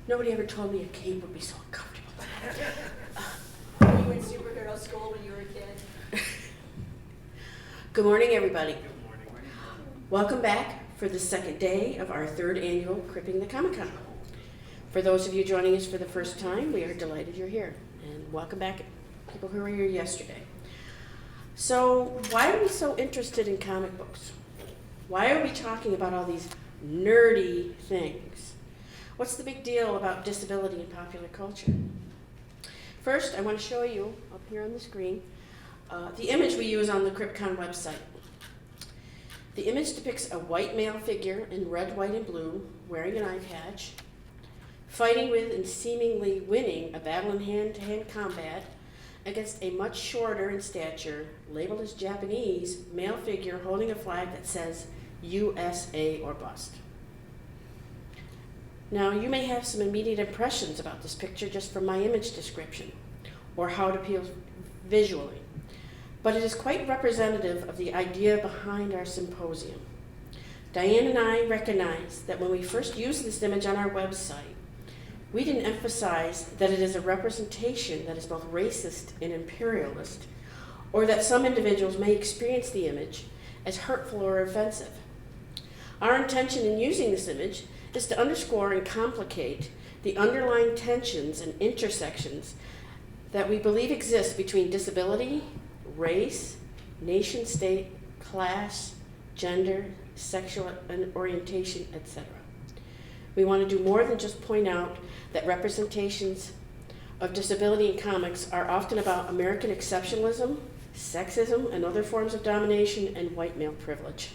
Nobody ever told me a cape would be so uncomfortable. You went superhero school when you were a kid? Good morning, everybody. Good morning. Welcome back for the second day of our third annual Cripping the Comic-Con. For those of you joining us for the first time, we are delighted you're here. And welcome back, people who were here yesterday. So, why are we so interested in comic books? Why are we talking about all these nerdy things? What's the big deal about disability in popular culture? First, I want to show you, up here on the screen, the image we use on the CripCon website. The image depicts a white male figure in red, white, and blue, wearing an eye patch, fighting with and seemingly winning a battle in hand-to-hand combat against a much shorter in stature, labeled as Japanese, male figure holding a flag that says USA or bust. Now, you may have some immediate impressions about this picture just from my image description, or how it appeals visually, but it is quite representative of the idea behind our symposium. Diane and I recognize that when we first used this image on our website, we didn't emphasize that it is a representation that is both racist and imperialist, or that some individuals may experience the image as hurtful or offensive. Our intention in using this image is to underscore and complicate the underlying tensions and intersections that we believe exist between disability, race, nation state, class, gender, sexual orientation, etc. We want to do more than just point out that representations of disability in comics are often about American exceptionalism, sexism, and other forms of domination, and white male privilege.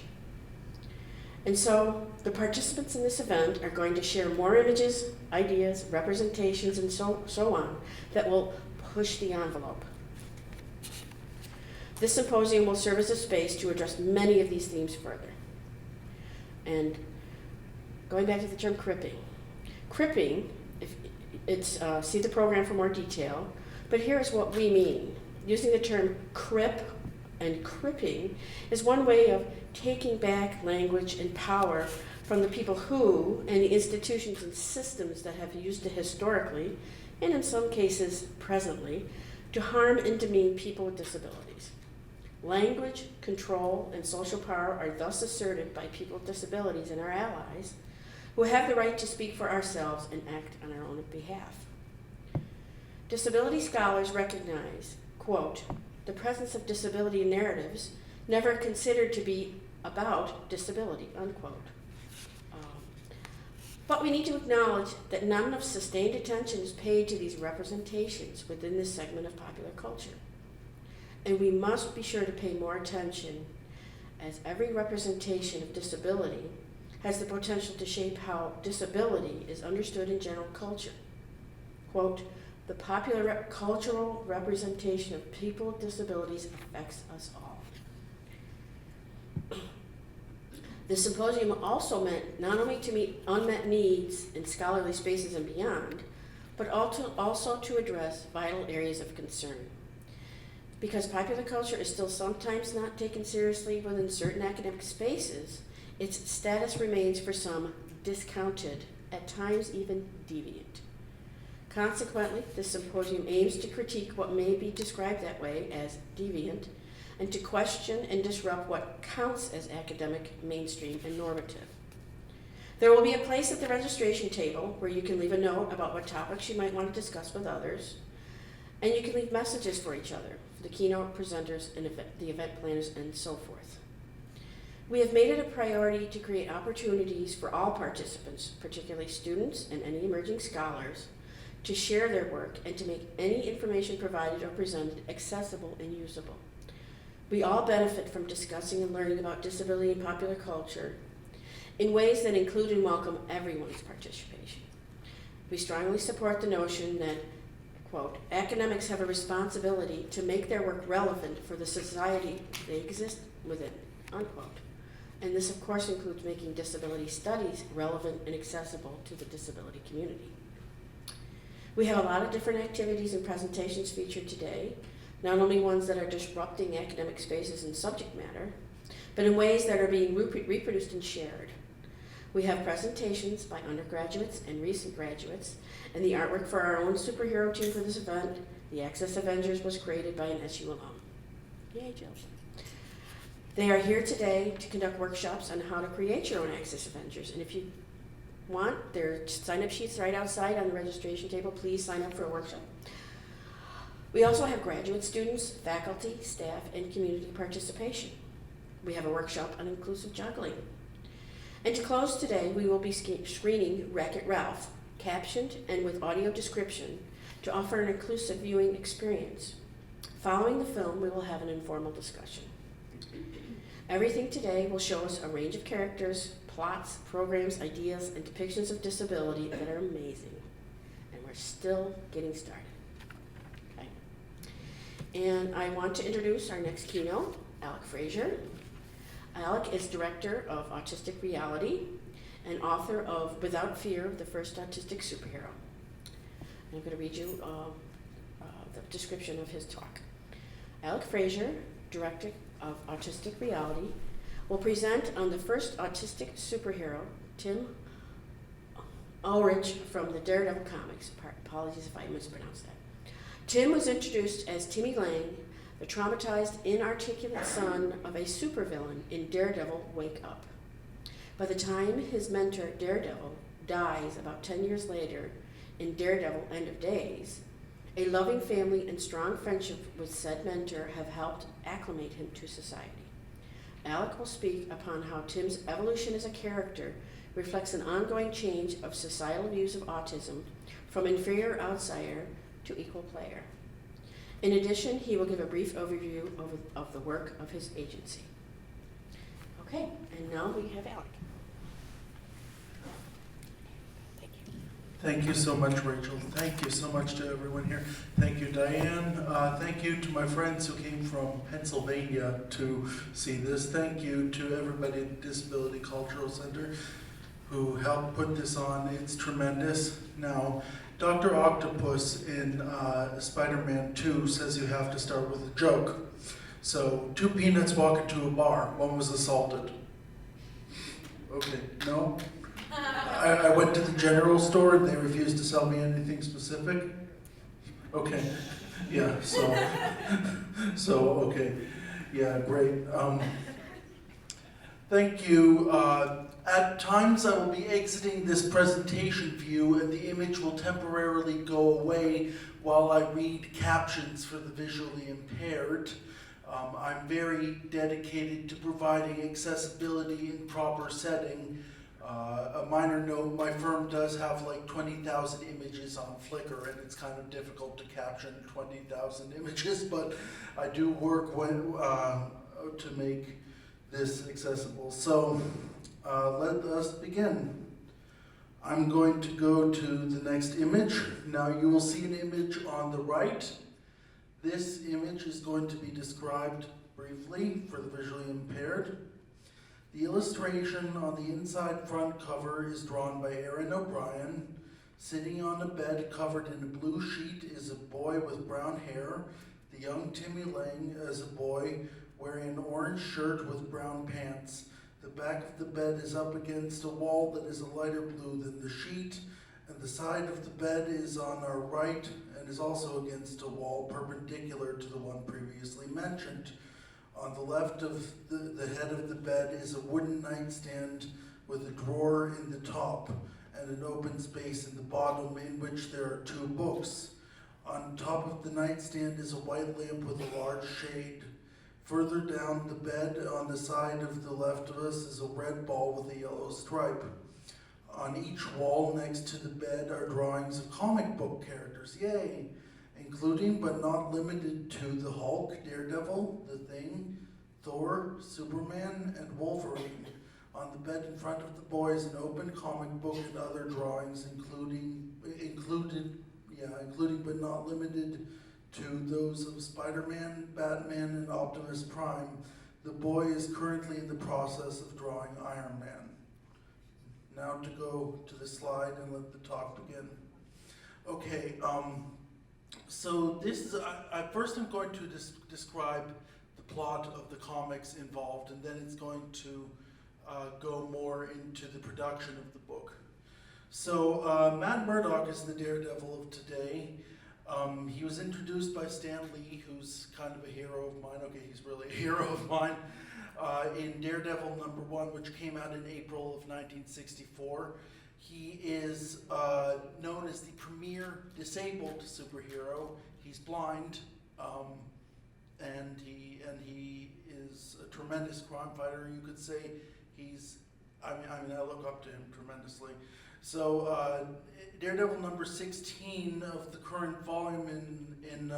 And so, the participants in this event are going to share more images, ideas, representations, and so on that will push the envelope. This symposium will serve as a space to address many of these themes further. And going back to the term cripping. Cripping, see the program for more detail, but here's what we mean. Using the term crip and cripping is one way of taking back language and power from the people who, and the institutions and systems that have used it historically, and in some cases presently, to harm and demean people with disabilities. Language, control, and social power are thus asserted by people with disabilities and our allies, who have the right to speak for ourselves and act on our own behalf. Disability scholars recognize, quote, the presence of disability narratives never considered to be about disability, unquote. But we need to acknowledge that not enough sustained attention is paid to these representations within this segment of popular culture. And we must be sure to pay more attention, as every representation of disability has the potential to shape how disability is understood in general culture. Quote, the popular cultural representation of people with disabilities affects us all. This symposium also meant not only to meet unmet needs in scholarly spaces and beyond, but also to address vital areas of concern. Because popular culture is still sometimes not taken seriously within certain academic spaces, its status remains for some discounted, at times even deviant. Consequently, this symposium aims to critique what may be described that way as deviant, and to question and disrupt what counts as academic, mainstream, and normative. There will be a place at the registration table where you can leave a note about what topics you might want to discuss with others, and you can leave messages for each other, for the keynote presenters and the event planners, and so forth. We have made it a priority to create opportunities for all participants, particularly students and any emerging scholars, to share their work and to make any information provided or presented accessible and usable. We all benefit from discussing and learning about disability in popular culture in ways that include and welcome everyone's participation. We strongly support the notion that, quote, academics have a responsibility to make their work relevant for the society they exist within, unquote. And this, of course, includes making disability studies relevant and accessible to the disability community. We have a lot of different activities and presentations featured today, not only ones that are disrupting academic spaces and subject matter, but in ways that are being reproduced and shared. We have presentations by undergraduates and recent graduates, and the artwork for our own superhero team for this event, the Access Avengers, was created by an SU alum. Yay, Jill. They are here today to conduct workshops on how to create your own Access Avengers, and if you want, there are sign-up sheets right outside on the registration table. Please sign up for a workshop. We also have graduate students, faculty, staff, and community participation. We have a workshop on inclusive juggling. And to close today, we will be screening Wreck-It Ralph, captioned and with audio description, to offer an inclusive viewing experience. Following the film, we will have an informal discussion. Everything today will show us a range of characters, plots, programs, ideas, and depictions of disability that are amazing. And we're still getting started. Okay. And I want to introduce our next keynote, Alec Frazier. Alec is director of Autistic Reality and author of Without Fear, the First Autistic Superhero. I'm going to read you the description of his talk. Alec Frazier, director of Autistic Reality, will present on the first autistic superhero, Tim Urich from the Daredevil comics. Apologies if I mispronounced that. Tim was introduced as Timmy Lange, the traumatized, inarticulate son of a supervillain in Daredevil Wake Up. By the time his mentor, Daredevil, dies about 10 years later in Daredevil End of Days, a loving family and strong friendship with said mentor have helped acclimate him to society. Alec will speak upon how Tim's evolution as a character reflects an ongoing change of societal views of autism from inferior outsider to equal player. In addition, he will give a brief overview of the work of his agency. Okay, and now we have Alec. Thank you. Thank you so much, Rachel. Thank you so much to everyone here. Thank you, Diane. Thank you to my friends who came from Pennsylvania to see this. Thank you to everybody at Disability Cultural Center who helped put this on. It's tremendous. Now, Dr. Octopus in Spider-Man 2 says you have to start with a joke. So, 2 peanuts walk into a bar. One was assaulted. Okay, no? I went to the general store and they refused to sell me anything specific. Okay, yeah, so okay, yeah, great. Thank you. At times I will be exiting this presentation view and the image will temporarily go away while I read captions for the visually impaired. I'm very dedicated to providing accessibility in proper setting. A minor note, my firm does have like 20,000 images on Flickr and it's kind of difficult to caption 20,000 images, but I do work to make this accessible. So let us begin. I'm going to go to the next image. Now you will see an image on the right. This image is going to be described briefly for the visually impaired. The illustration on the inside front cover is drawn by Erin O'Brien. Sitting on a bed covered in a blue sheet is a boy with brown hair. The young Timmy Lange as a boy wearing an orange shirt with brown pants. The back of the bed is up against a wall that is a lighter blue than the sheet, and the side of the bed is on our right and is also against a wall perpendicular to the one previously mentioned. On the left of the head of the bed is a wooden nightstand with a drawer in the top and an open space in the bottom in which there are 2 books. On top of the nightstand is a white lamp with a large shade. Further down the bed on the side of the left of us is a red ball with a yellow stripe. On each wall next to the bed are drawings of comic book characters, yay! Including but not limited to the Hulk, Daredevil, The Thing, Thor, Superman, and Wolverine. On the bed in front of the boy is an open comic book and other drawings included but not limited to those of Spider-Man, Batman, and Optimus Prime. The boy is currently in the process of drawing Iron Man. Now to go to the slide and let the talk begin. Okay, so this is, first I'm going to describe the plot of the comics involved, and then it's going to go more into the production of the book. So Matt Murdock is the Daredevil of today. He was introduced by Stan Lee, who's kind of a hero of mine. Okay, he's really a hero of mine. In Daredevil #1, which came out in April of 1964. He is known as the premier disabled superhero. He's blind, and he is a tremendous crime fighter. You could say I look up to him tremendously. So Daredevil #16 of the current volume in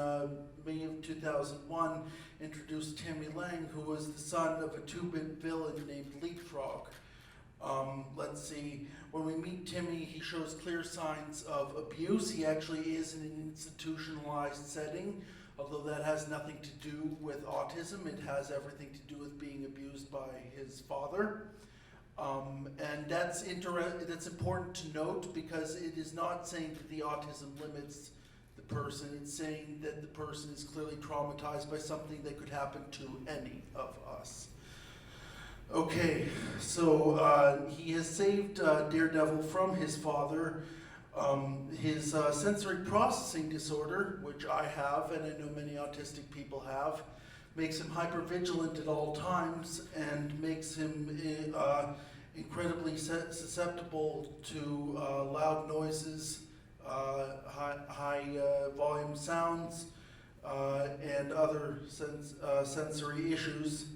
May of 2001 introduced Timmy Lange, who was the son of a 2-bit villain named Leapfrog. Let's see, when we meet Timmy, he shows clear signs of abuse. He actually is in an institutionalized setting, although that has nothing to do with autism. It has everything to do with being abused by his father. And that's important to note, because it is not saying that the autism limits the person. It's saying that the person is clearly traumatized by something that could happen to any of us. Okay, so he has saved Daredevil from his father. His sensory processing disorder, which I have, and I know many autistic people have, makes him hypervigilant at all times and makes him incredibly susceptible to loud noises, high volume sounds, and other sensory issues.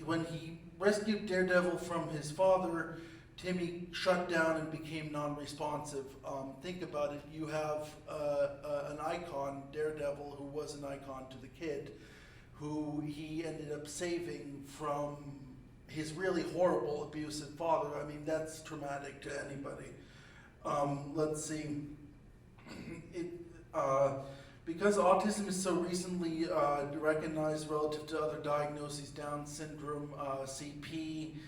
When he rescued Daredevil from his father, Timmy shut down and became non-responsive. Think about it. You have an icon, Daredevil, who was an icon to the kid, who he ended up saving from his really horrible, abusive father. I mean, that's traumatic to anybody. Let's see. Because autism is so recently recognized relative to other diagnoses, Down syndrome, CP,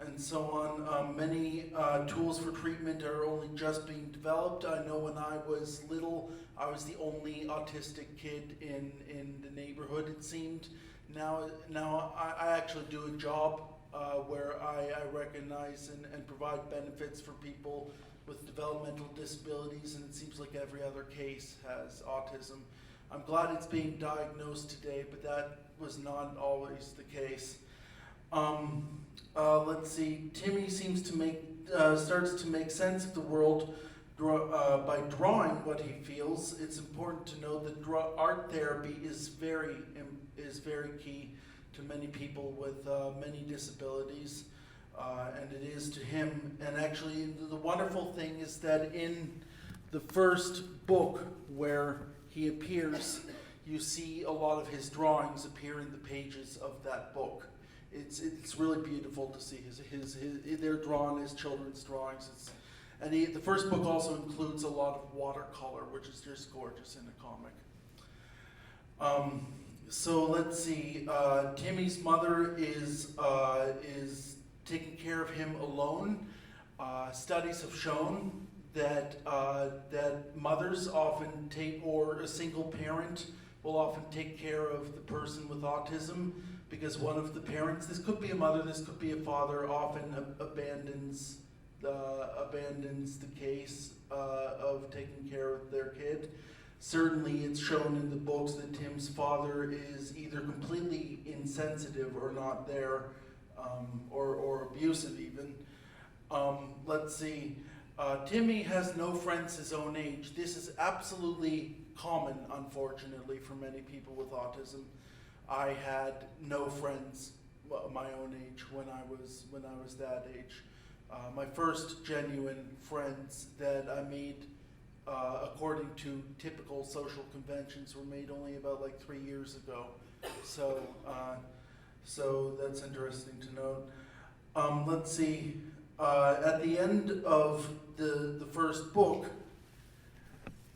and so on, many tools for treatment are only just being developed. I know when I was little, I was the only autistic kid in the neighborhood, it seemed. Now I actually do a job where I recognize and provide benefits for people with developmental disabilities, and it seems like every other case has autism. I'm glad it's being diagnosed today, but that was not always the case. Let's see, Timmy seems to starts to make sense of the world by drawing what he feels. It's important to know that art therapy is very key to many people with many disabilities, and it is to him. And actually, the wonderful thing is that in the first book where he appears, you see a lot of his drawings appear in the pages of that book. It's really beautiful to see they're drawn as children's drawings. The first book also includes a lot of watercolor, which is just gorgeous in a comic. So let's see. Timmy's mother is taking care of him alone. Studies have shown that mothers often take, or a single parent will often take care of the person with autism, because one of the parents, this could be a mother, this could be a father, often abandons the case of taking care of their kid. Certainly it's shown in the books that Tim's father is either completely insensitive or not there, or abusive even. Let's see. Timmy has no friends his own age. This is absolutely common, unfortunately, for many people with autism. I had no friends my own age when I was that age. My first genuine friends that I made, according to typical social conventions, were made only about 3 years ago. So that's interesting to note. Let's see. At the end of the first book,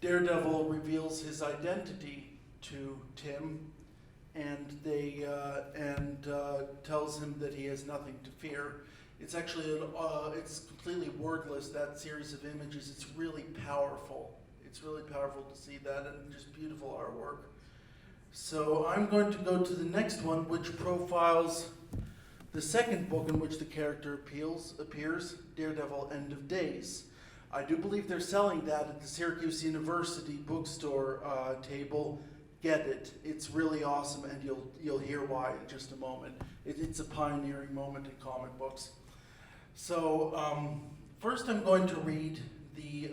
Daredevil reveals his identity to Tim, and tells him that he has nothing to fear. It's actually it's completely wordless, that series of images. It's really powerful. It's really powerful to see that, and just beautiful artwork. So I'm going to go to the next one, which profiles The second book in which the character appears, Daredevil, End of Days. I do believe they're selling that at the Syracuse University bookstore table. Get it. It's really awesome, and you'll hear why in just a moment. It's a pioneering moment in comic books. So first I'm going to read the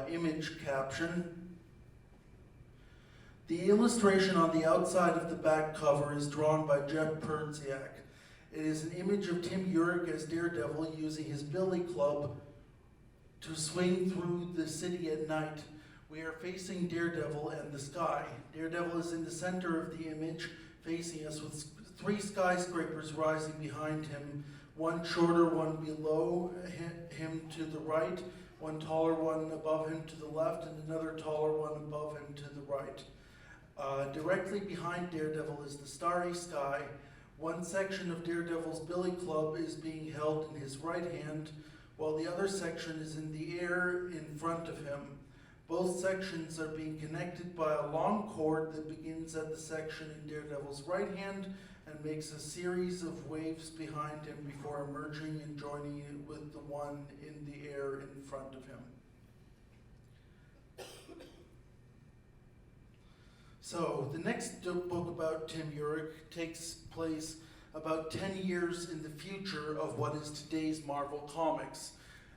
image caption. The illustration on the outside of the back cover is drawn by Jeff Perziak. It is an image of Tim Urich as Daredevil using his billy club to swing through the city at night. We are facing Daredevil and the sky. Daredevil is in the center of the image, facing us with 3 skyscrapers rising behind him, one shorter, one below him to the right, one taller one above him to the left, and another taller one above him to the right. Directly behind Daredevil is the starry sky. One section of Daredevil's billy club is being held in his right hand, while the other section is in the air in front of him. Both sections are being connected by a long cord that begins at the section in Daredevil's right hand and makes a series of waves behind him before emerging and joining it with the one in the air in front of him. So, the next book about Tim Urich takes place about 10 years in the future of what is today's Marvel Comics.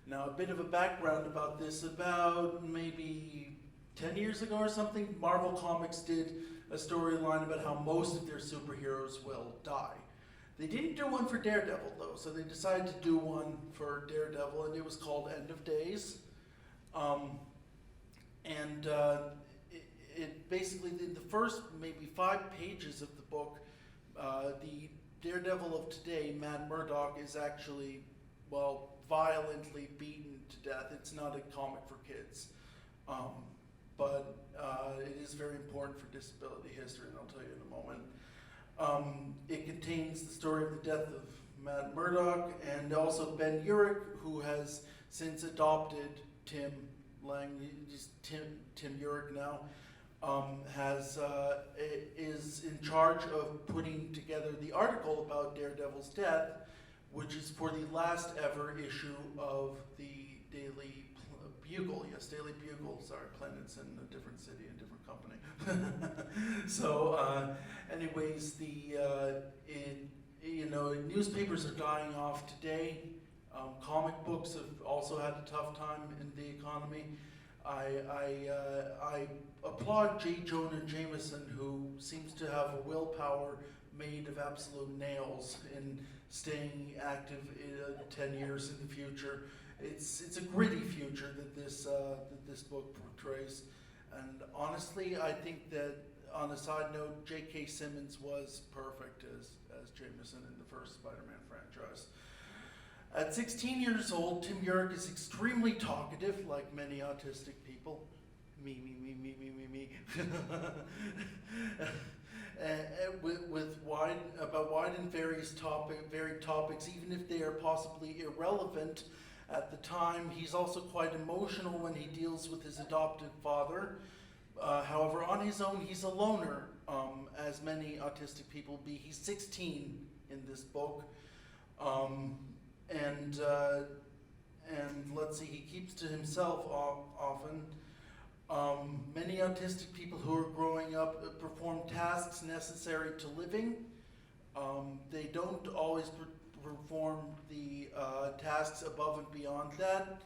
Now, a bit of a background about this. About maybe 10 years ago or something, Marvel Comics did a storyline about how most of their superheroes will die. They didn't do one for Daredevil, though, so they decided to do one for Daredevil, and it was called End of Days. It basically, the first maybe 5 pages of the book, the Daredevil of today, Matt Murdock, is actually, well, violently beaten to death. It's not a comic for kids, but it is very important for disability history, and I'll tell you in a moment. It contains the story of the death of Matt Murdock and also Ben Urich, who has since adopted Tim Lange, Tim Urich now, is in charge of putting together the article about Daredevil's death, which is for the last ever issue of the Daily Bugle. Yes, Daily Bugle. Sorry, planets in a different city, a different company. So, anyways, newspapers are dying off today. Comic books have also had a tough time in the economy. I applaud J. Jonah Jameson, who seems to have a willpower made of absolute nails in staying active 10 years in the future. It's a gritty future that this book portrays, and honestly, I think that, on a side note, J.K. Simmons was perfect as Jameson in the first Spider-Man franchise. At 16 years old, Tim Urich is extremely talkative, like many autistic people. Me. With wide and varied topics, even if they are possibly irrelevant at the time. He's also quite emotional when he deals with his adopted father. However, on his own, he's a loner, as many autistic people be. He's 16 in this book. And let's see, he keeps to himself often. Many autistic people who are growing up perform tasks necessary to living. They don't always perform the tasks above and beyond that.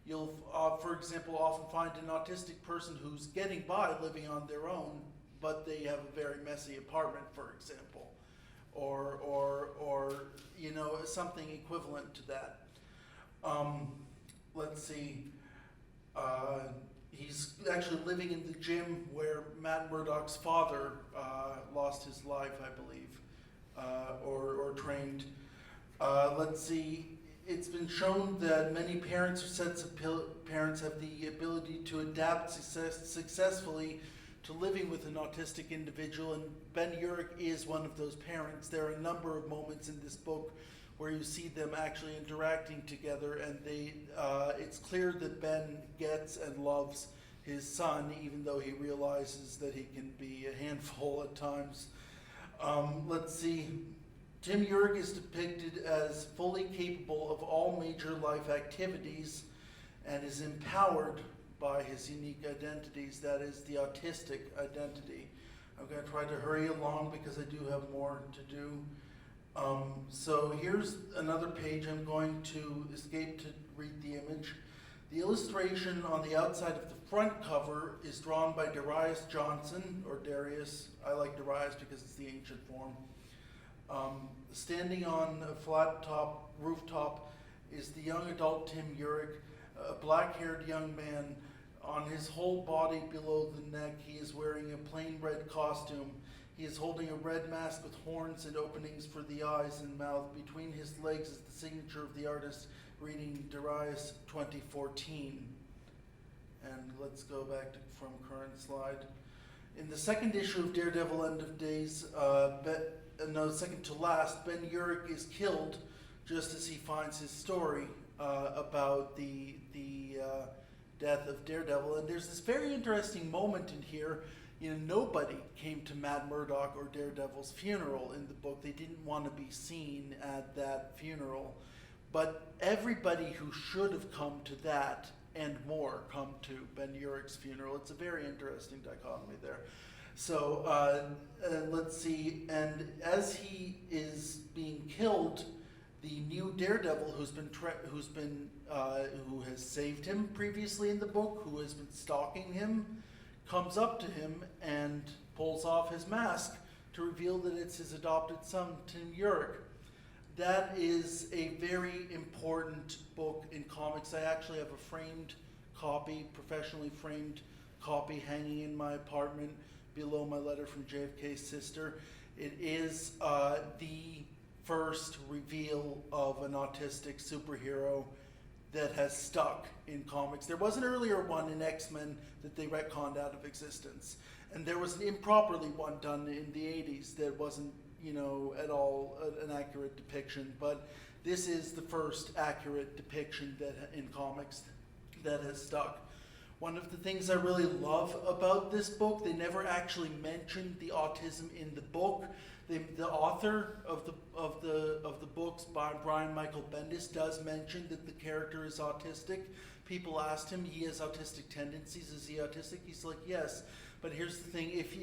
You'll, for example, often find an autistic person who's getting by living on their own, but they have a very messy apartment, for example. Or something equivalent to that. Let's see. He's actually living in the gym where Matt Murdock's father lost his life, I believe, or trained. Let's see. It's been shown that many parents or sets of parents have the ability to adapt successfully to living with an autistic individual, and Ben Urich is one of those parents. There are a number of moments in this book where you see them actually interacting together, and it's clear that Ben gets and loves his son, even though he realizes that he can be a handful at times. Let's see. Tim Urich is depicted as fully capable of all major life activities and is empowered by his unique identities, that is the autistic identity. I'm going to try to hurry along because I do have more to do. So here's another page. I'm going to escape to read the image. The illustration on the outside of the front cover is drawn by Darius Johnson, or Darius. I like Darius because it's the ancient form. Standing on a flat top rooftop is the young adult Tim Urich, a black-haired young man. On his whole body below the neck, he is wearing a plain red costume. He is holding a red mask with horns and openings for the eyes and mouth. Between his legs is the signature of the artist, reading Darius 2014. And let's go back to from current slide. In the second issue of Daredevil End of Days, second to last, Ben Urich is killed just as he finds his story about the death of Daredevil. And there's this very interesting moment in here. You know, nobody came to Matt Murdock or Daredevil's funeral in the book. They didn't want to be seen at that funeral. But everybody who should have come to that and more come to Ben Urich's funeral. It's a very interesting dichotomy there. So let's see. And as he is being killed, the new Daredevil who has saved him previously in the book, who has been stalking him, comes up to him and pulls off his mask to reveal that it's his adopted son, Tim Urich. That is a very important book in comics. I actually have a framed copy, professionally framed copy, hanging in my apartment below my letter from JFK's sister. It is the first reveal of an autistic superhero that has stuck in comics. There was an earlier one in X-Men that they retconned out of existence. And there was an improperly one done in the 80s that wasn't, at all an accurate depiction. But this is the first accurate depiction that in comics that has stuck. One of the things I really love about this book, they never actually mentioned the autism in the book. The author of the books, Brian Michael Bendis, does mention that the character is autistic. People asked him, he has autistic tendencies. Is he autistic? He's like, yes. But here's the thing: if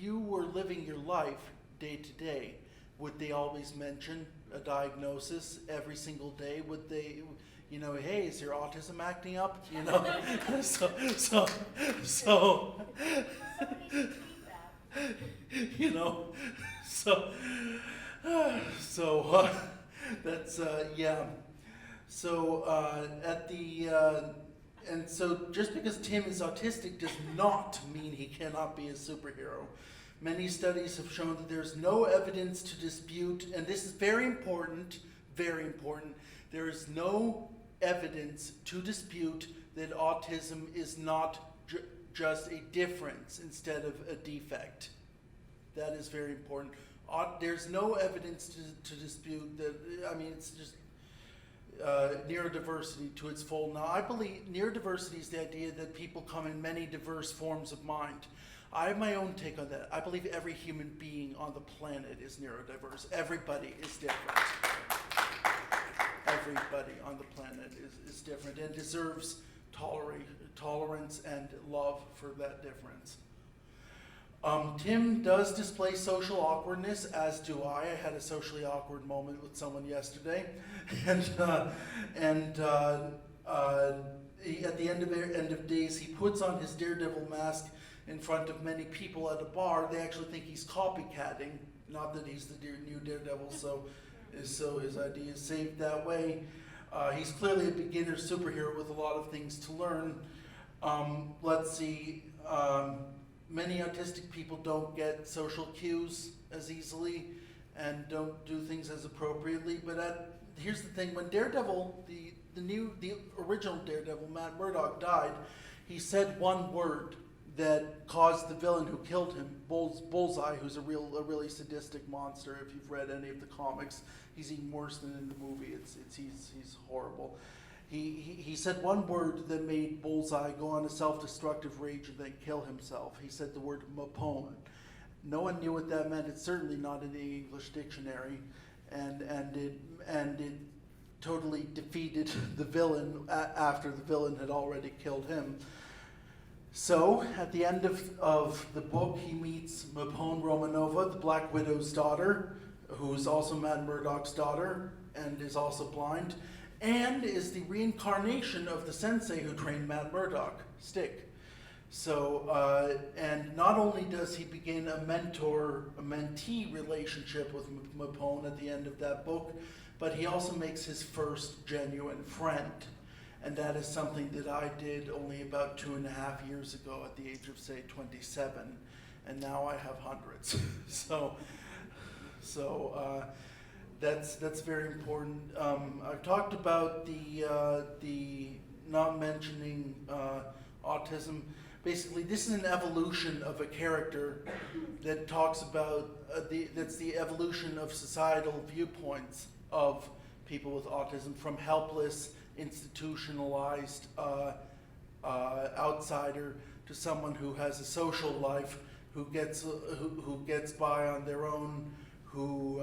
you were living your life day to day, would they always mention a diagnosis every single day? Would they? Hey, is your autism acting up? So that's yeah. So and so just because Tim is autistic does not mean he cannot be a superhero. Many studies have shown that there's no evidence to dispute, and this is very important, there is no evidence to dispute that autism is not just a difference instead of a defect. That is very important. There's no evidence to dispute that. It's just neurodiversity to its full. Now, I believe neurodiversity is the idea that people come in many diverse forms of mind. I have my own take on that. I believe every human being on the planet is neurodiverse. Everybody is different. Everybody on the planet is different and deserves tolerance and love for that difference. Tim does display social awkwardness, as do I. I had a socially awkward moment with someone yesterday. And at the end of days, he puts on his Daredevil mask in front of many people at a bar. They actually think he's copycatting, not that he's the new Daredevil, so his idea is saved that way. He's clearly a beginner superhero with a lot of things to learn. Let's see. Many autistic people don't get social cues as easily and don't do things as appropriately. But here's the thing: when Daredevil, the original Daredevil, Matt Murdock, died, he said one word that caused the villain who killed him, Bullseye, who's a really sadistic monster. If you've read any of the comics, he's even worse than in the movie. He's horrible. He said one word that made Bullseye go on a self-destructive rage and then kill himself. He said the word Mapone. No one knew what that meant. It's certainly not in the English dictionary. and it totally defeated the villain after the villain had already killed him. So, at the end of the book, he meets Mapone Romanova, the Black Widow's daughter, who's also Matt Murdock's daughter, and is also blind, and is the reincarnation of the sensei who trained Matt Murdock, Stick. So, and not only does he begin a mentor-mentee relationship with Mapone at the end of that book, but he also makes his first genuine friend. And that is something that I did only about 2.5 years ago at the age of, say, 27. And now I have hundreds. So that's very important. I've talked about the not mentioning autism. Basically, this is an evolution of a character that talks about that's the evolution of societal viewpoints of people with autism, from helpless, institutionalized outsider to someone who has a social life, who gets by on their own, who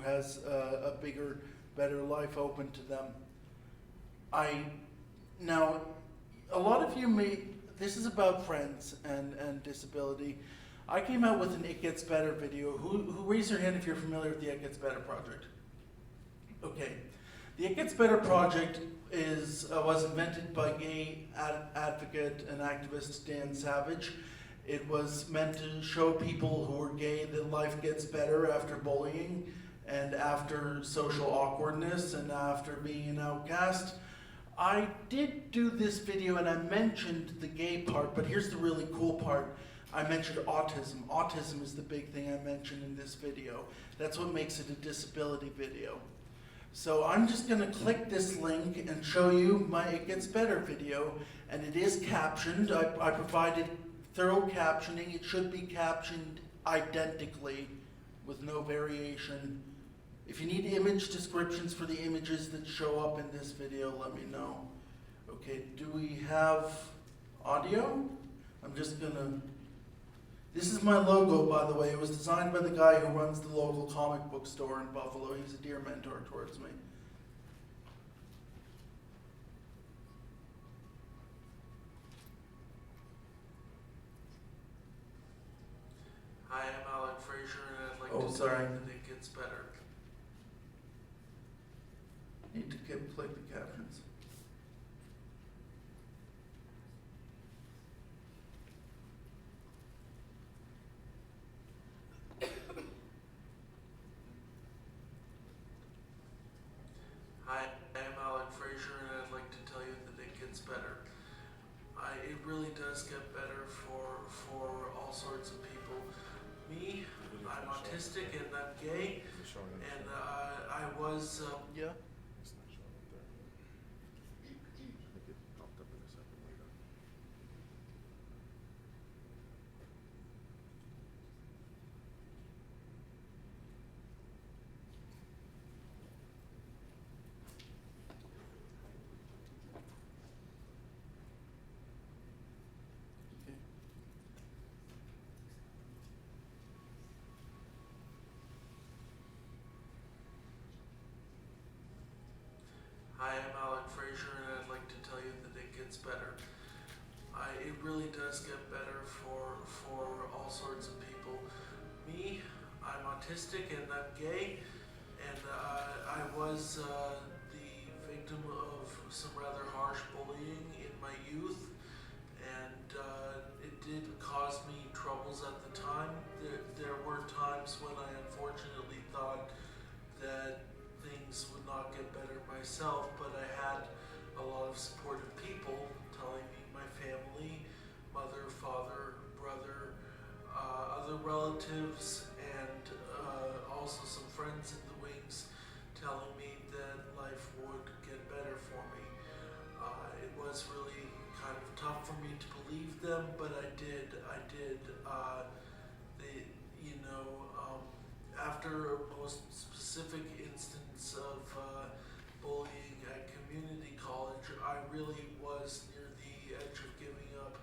has a bigger, better life open to them. Now, a lot of you this is about friends and disability. I came out with an It Gets Better video. Who raise your hand if you're familiar with the It Gets Better project? Okay. The It Gets Better project was invented by gay advocate and activist Dan Savage. It was meant to show people who are gay that life gets better after bullying and after social awkwardness and after being an outcast. I did do this video and I mentioned the gay part, but here's the really cool part. I mentioned autism. Autism is the big thing I mentioned in this video. That's what makes it a disability video. So I'm just going to click this link and show you my It Gets Better video, and it is captioned. I provided thorough captioning. It should be captioned identically with no variation. If you need image descriptions for the images that show up in this video, let me know. Okay, do we have audio? I'm just going to... This is my logo, by the way. It was designed by the guy who runs the local comic book store in Buffalo. He's a dear mentor towards me. Hi, I'm Alec Frazier, and I'd like to tell you that it gets better. Need to click the captions. Hi, I'm Alec Frazier, and I'd like to tell you that it gets better. It really does get better for all sorts of people. Me, I'm autistic and I'm gay, and I was... yeah? It's not showing up there. I think it popped up in a second later. Okay. Hi, I'm Alec Frazier, and I'd like to tell you that it gets better. It really does get better for all sorts of people. Me, I'm autistic and I'm gay, and I was the victim of some rather harsh bullying in my youth, and it did cause me troubles at the time. There were times when I unfortunately thought that things would not get better myself, but I had a lot of supportive people telling me, my family, mother, father, brother, other relatives, and also some friends in the wings telling me that life would get better for me. It was really kind of tough for me to believe them, but I did. After a most specific instance of bullying at community college, I really was near the edge of giving up.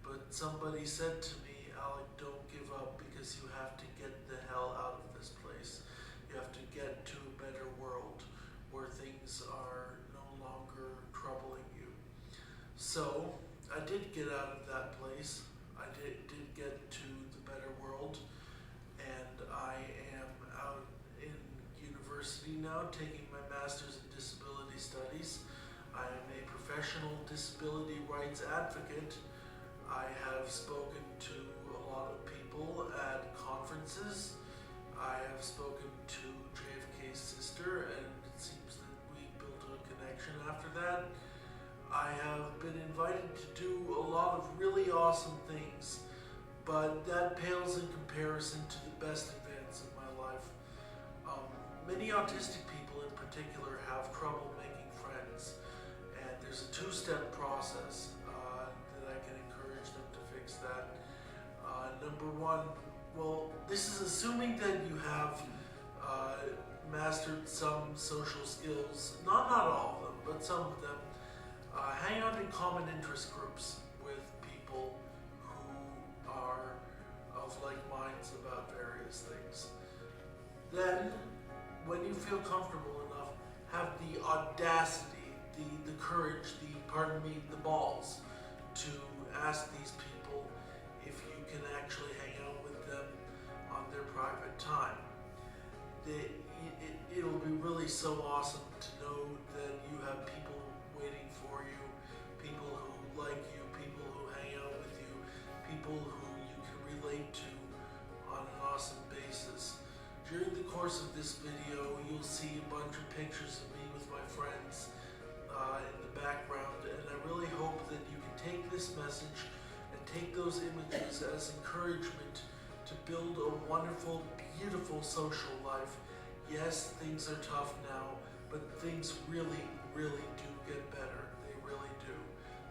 But somebody said to me, Alec, don't give up, because you have to get the hell out of this place. You have to So I did get out of that place. I did get to the better world, and I am out in university now taking my master's in disability studies. I am a professional disability rights advocate. I have spoken to a lot of people at conferences. I have spoken to JFK's sister, and it seems that we built a connection after that. I have been invited to do a lot of really awesome things, but that pales in comparison to the best events in my life. Many autistic people in particular have trouble making friends, and there's a two-step process that I can encourage them to fix that. Number one, well, this is assuming that you have mastered some social skills, not all of them, but some of them. Hang out in common interest groups with people who are of like minds about various things. Then, when you feel comfortable enough, have the audacity, the courage, the balls to ask these people if you can actually hang out with them on their private time. It'll be really so awesome to know that you have people waiting for you, people who like you, people who hang out with you, people who you can relate to on an awesome basis. During the course of this video, you'll see a bunch of pictures of me with my friends in the background, and I really hope that you can take this message and take those images as encouragement to build a wonderful, beautiful social life. Yes, things are tough now, but things really, really do get better. They really do.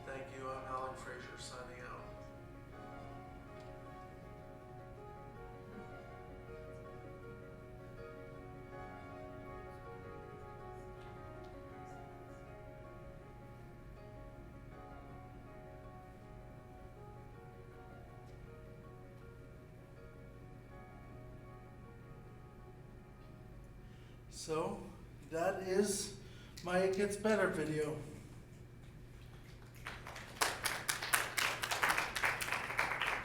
Thank you. I'm Alec Frazier signing out. So, that is my It Gets Better video.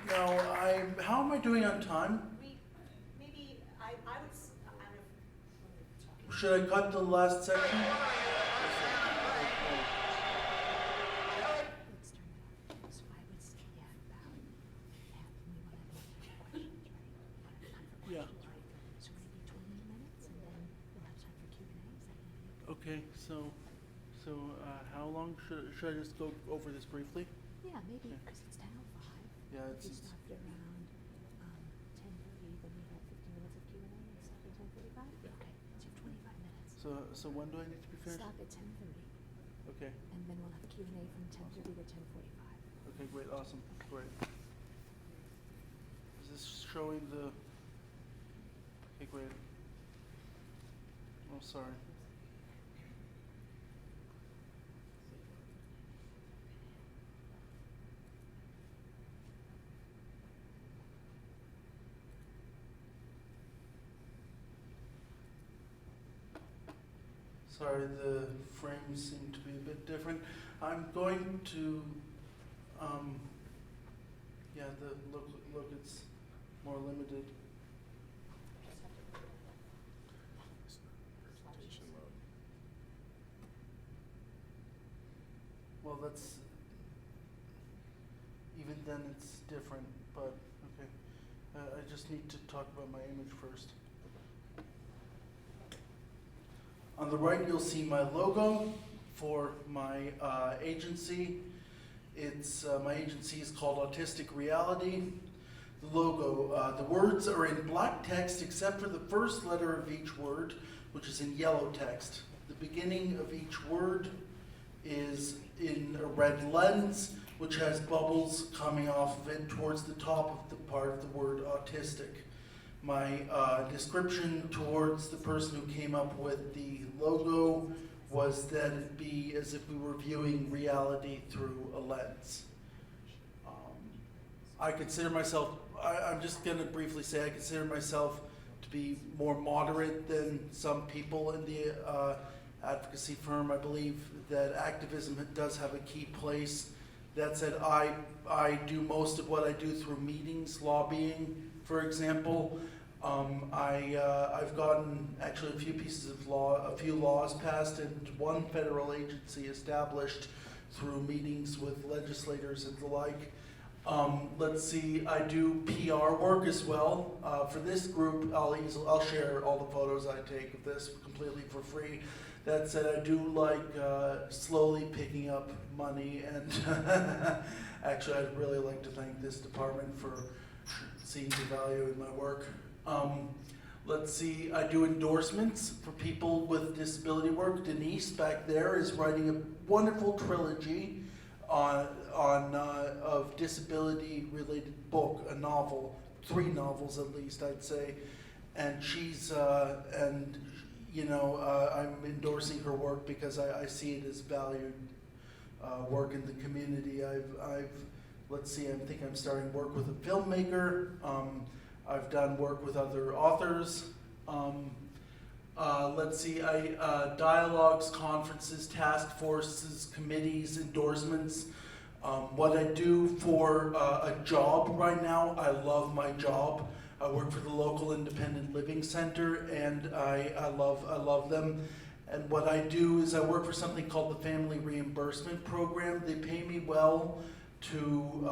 Now, how am I doing on time? I would, I don't know. Should I cut the last section? Yeah. Okay, so how long should I just go over this briefly? Yeah, maybe Okay. because it's 10:05. Yeah, If you stopped around 10:30, then we have 15 minutes of Q&A and stop at 10:45? Yeah. Okay, so you have 25 minutes. So when do I need to be finished? Stop at 10:30, Okay. and then we'll have a Q&A from 10:30 to 10:45. Okay, great, awesome, Okay. great. Is this showing the? Okay, great. Oh, sorry. Sorry, the frames seem to be a bit different. I'm going to, yeah, look, it's more limited. Presentation mode. Well, that's, even then it's different, but, okay. I just need to talk about my image first. On the right, you'll see my logo for my agency. It's my agency is called Autistic Reality. The logo, the words are in black text except for the first letter of each word, which is in yellow text. The beginning of each word is in a red lens, which has bubbles coming off of it towards the top of the part of the word autistic. My description towards the person who came up with the logo was that it'd be as if we were viewing reality through a lens. I consider myself, I'm just going to briefly say I consider myself to be more moderate than some people in the advocacy firm. I believe that activism does have a key place That said, I do most of what I do through meetings, lobbying, for example. I've gotten actually a few pieces of law, a few laws passed, and one federal agency established through meetings with legislators and the like. Let's see, I do PR work as well. For this group, I'll share all the photos I take of this completely for free. That said, I do like slowly picking up money, and actually I'd really like to thank this department for seeing the value in my work. Let's see, I do endorsements for people with disability work. Denise back there is writing a wonderful trilogy of disability related book, a novel, 3 novels at least I'd say, and she's I'm endorsing her work because I see it as valued work in the community. Let's see, I think I'm starting work with a filmmaker. I've done work with other authors. Let's see, dialogues, conferences, task forces, committees, endorsements. What I do for a job right now, I love my job. I work for the local independent living center, and I love them. And what I do is I work for something called the Family Reimbursement Program. They pay me well to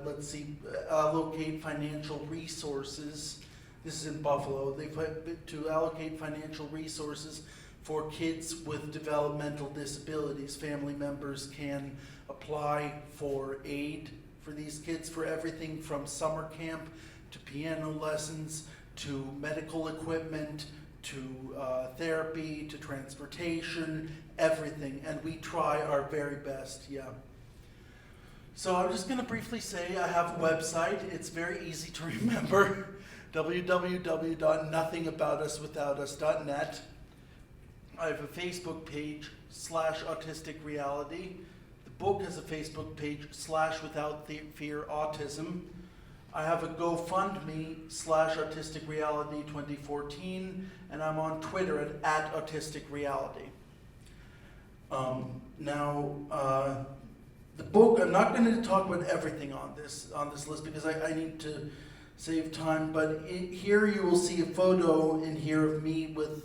let's see, allocate financial resources. This is in Buffalo. They put to allocate financial resources for kids with developmental disabilities. Family members can apply for aid for these kids for everything from summer camp to piano lessons to medical equipment to therapy to transportation, everything. And we try our very best, yeah. So I'm just going to briefly say I have a website. It's very easy to remember. www.nothingaboutuswithoutus.net. I have a Facebook page /Autistic Reality. The book has a Facebook page /Without Fear Autism. I have a GoFundMe /Autistic Reality 2014, and I'm on Twitter at Autistic Reality. The book, I'm not going to talk about everything on this list because I need to save time, but here you will see a photo in here of me with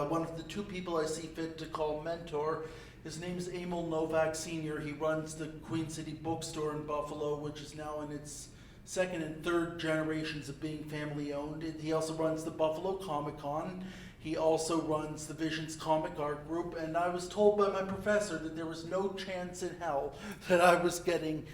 one of the 2 people I see fit to call mentor. His name is Emil Novak Sr. He runs the Queen City Bookstore in Buffalo, which is now in its 2nd and 3rd generations of being family owned. He also runs the Buffalo Comic Con. He also runs the Visions Comic Art Group, and I was told by my professor that there was no chance in hell that I was getting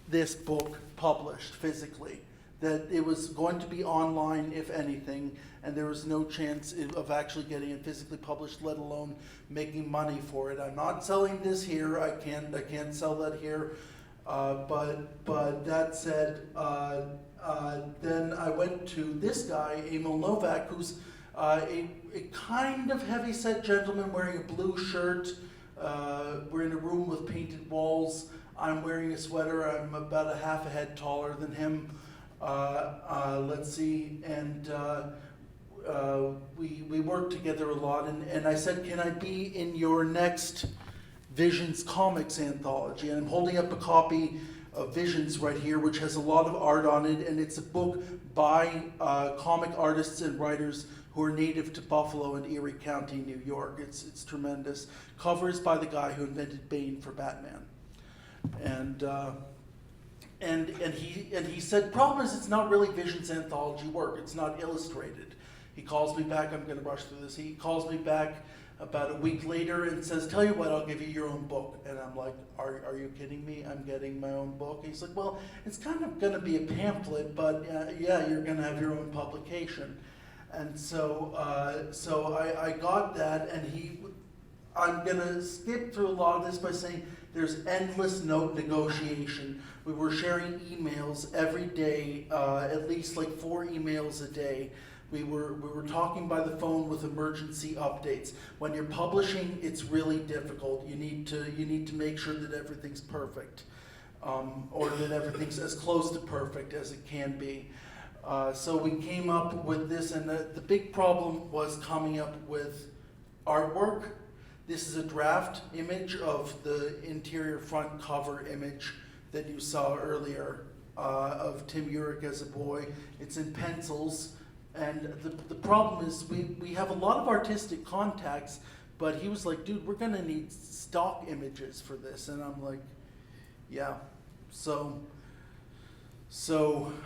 this book published physically, that it was going to be online if anything, and there was no chance of actually getting it physically published, let alone making money for it. I'm not selling this here. I can't sell that here. But that said, then I went to this guy, Emil Novak, who's a kind of heavy-set gentleman wearing a blue shirt. We're in a room with painted walls. I'm wearing a sweater. I'm about a half a head taller than him. Let's see, and we worked together a lot. And I said, can I be in your next Visions Comics anthology? And I'm holding up a copy of Visions right here, which has a lot of art on it, and it's a book by comic artists and writers who are native to Buffalo and Erie County, New York. It's tremendous. Cover is by the guy who invented Bane for Batman, and he said, problem is it's not really Visions anthology work. It's not illustrated. He calls me back. I'm going to rush through this. He calls me back about a week later and says, tell you what, I'll give you your own book. And I'm like, are you kidding me? I'm getting my own book? He's like, well, it's kind of going to be a pamphlet, but yeah, you're going to have your own publication. And so I got that, and I'm going to skip through a lot of this by saying there's endless note negotiation. We were sharing emails every day, at least like 4 emails a day. We were talking by the phone with emergency updates. When you're publishing, it's really difficult. You need to make sure that everything's perfect, or that everything's as close to perfect as it can be. So we came up with this, and the big problem was coming up with artwork. This is a draft image of the interior front cover image that you saw earlier of Tim Urich as a boy. It's in pencils, and the problem is we have a lot of artistic contacts, but he was like, dude, we're gonna need stock images for this, and I'm like, yeah. So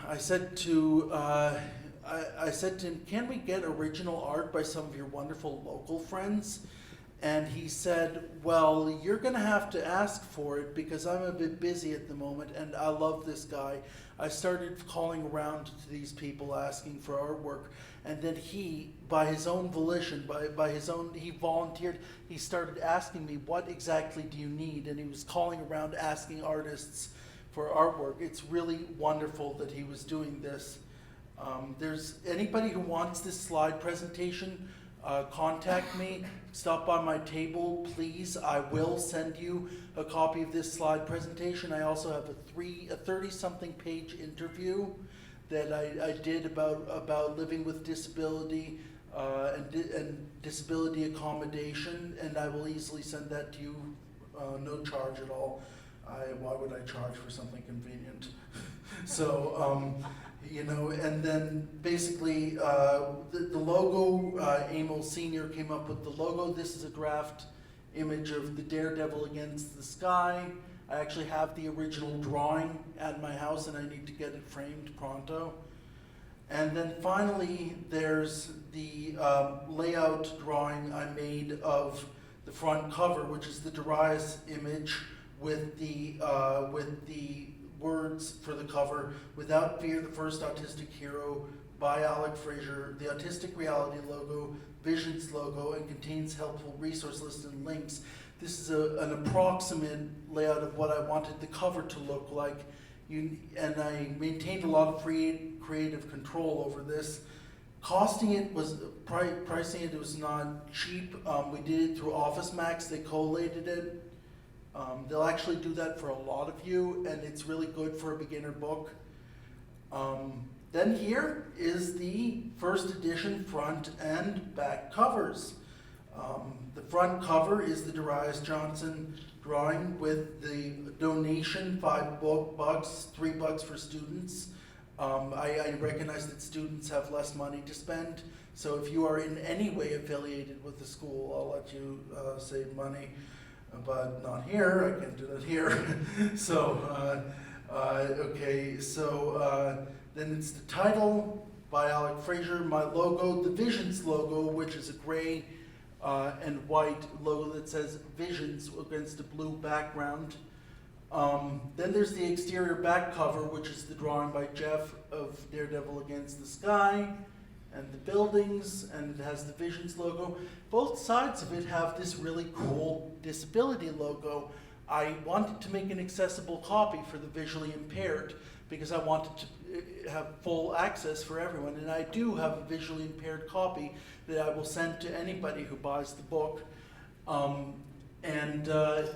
I said to I said to him, can we get original art by some of your wonderful local friends? And he said, well, you're going to have to ask for it because I'm a bit busy at the moment and I love this guy. I started calling around to these people asking for artwork, and then he, by his own volition, he volunteered, he started asking me, what exactly do you need? And he was calling around asking artists for artwork. It's really wonderful that he was doing this. There's anybody who wants this slide presentation, contact me, stop by my table, please. I will send you a copy of this slide presentation. I also have a 30-something page interview that I did about living with disability and disability accommodation, and I will easily send that to you, no charge at all. Why would I charge for something convenient? So, and then basically the logo, Emil Sr. came up with the logo. This is a draft image of the Daredevil against the sky. I actually have the original drawing at my house and I need to get it framed pronto. And then finally there's the layout drawing I made of the front cover, which is the Darius image with the words for the cover, "Without Fear, the First Autistic Hero" by Alec Frazier, the Autistic Reality logo, Visions logo, and contains helpful resource lists and links. This is an approximate layout of what I wanted the cover to look like. And I maintained a lot of creative control over this. Costing it was, pricing it was not cheap. We did it through Office Max, they collated it. They'll actually do that for a lot of you, and it's really good for a beginner book. Then here is the first edition front and back covers. The front cover is the Darius Johnson drawing with the donation, $5, $3 for students. I recognize that students have less money to spend, so if you are in any way affiliated with the school, I'll let you save money. But not here, I can do that here. So, okay, so then it's the title by Alec Frazier, my logo, the Visions logo, which is a gray and white logo that says Visions against a blue background. Then there's the exterior back cover, which is the drawing by Jeff of Daredevil Against the Sky, and the buildings, and it has the Visions logo. Both sides of it have this really cool disability logo. I wanted to make an accessible copy for the visually impaired because I wanted to have full access for everyone, and I do have a visually impaired copy that I will send to anybody who buys the book.